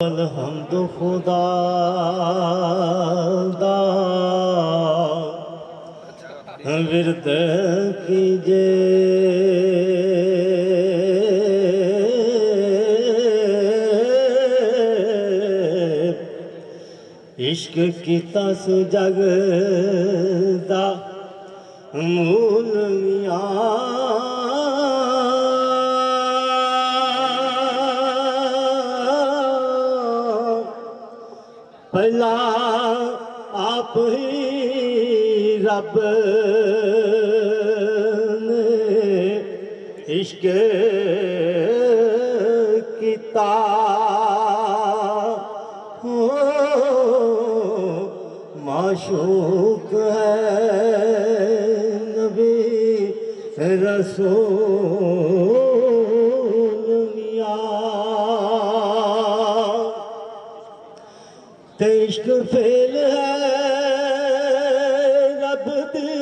अलहम्द खुदा दा विरद कीजे इश्क कीता सु जग दा मूल मियां पहला आप ही रब ने इश्क कीता हो माशूक है नबी रसूल मियां ते इश्क फेल है रब दी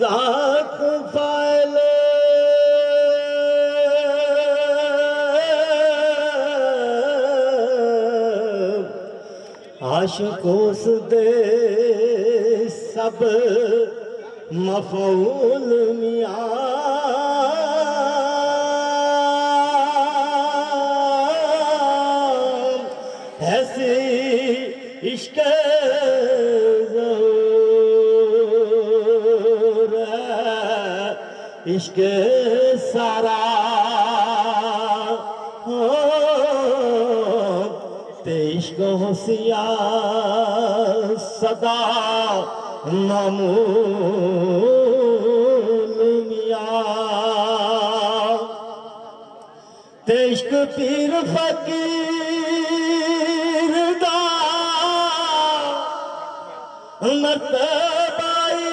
ज़ात फाइल आशिकों दे सब मफऊल मियां ऐसी इश्क ज़हूर है इश्क सारा हो ते इश्क होशिया सदा मामूल मियां ते इश्क पीर फकीर मर्तबाई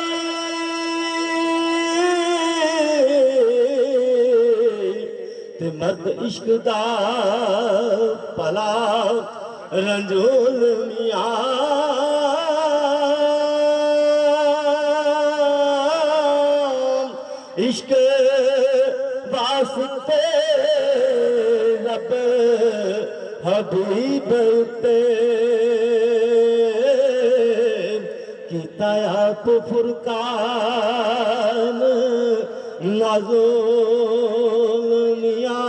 ते मर्द इश्क दा भला रंजूल मियां इश्क वास्ते रब हबीब ते आप फुरकान नाज़ुल मियां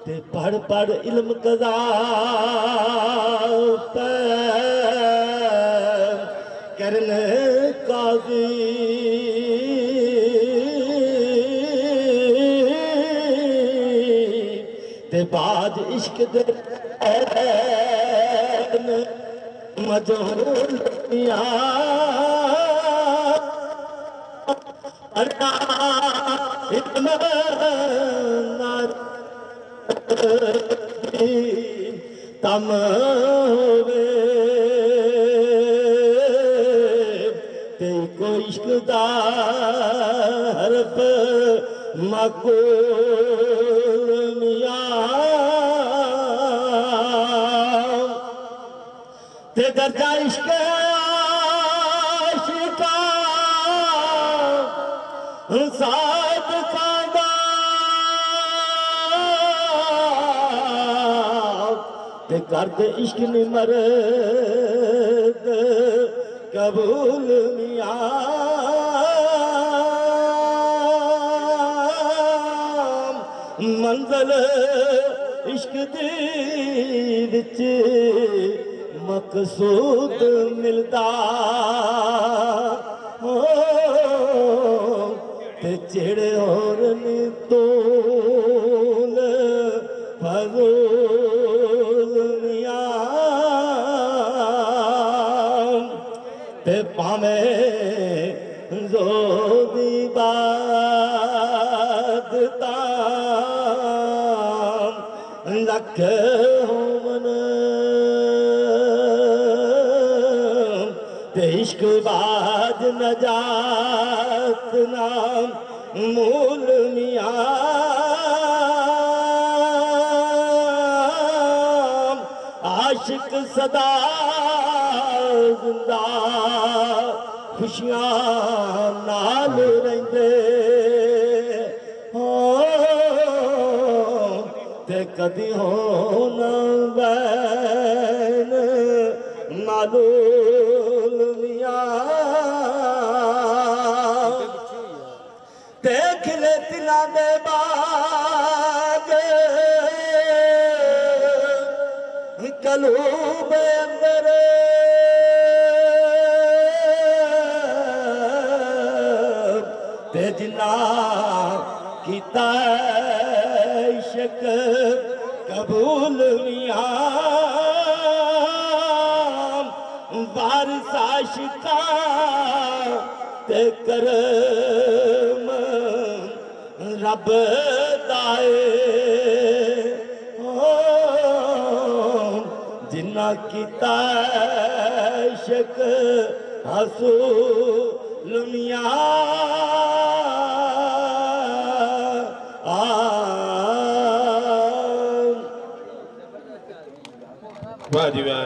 ते पढ़ पढ़ इल्म कज़ा पे करने काज़ी ते बाद इश्क दे मजहूल तम ते कोई इश्क दा हरफ मक़बूल मियां ते दर्जा इश्क आशिका सादिका दा ते करद इश्क नी मर्द कबूल मियां मंज़िल इश्क दी विच मकसूद मिलता हो ते जेड़े और तोल फज़ूल मियां ते भावें ज़ोदी बादता लख होवन इश्क बाज नजात नाम मूल मियां आशिक सदा जिंदा खुशियां नाल रहिंदे कदी हो न बैन मालूल मियां देख ले तिला दे बाग कलूब अंदर ते जिन्ना कीता इश्क कबूल मियां वारिस आशिका ते करम रब दाए जिन्ना कीता इश्क हसूल मियां वाह जी वाह।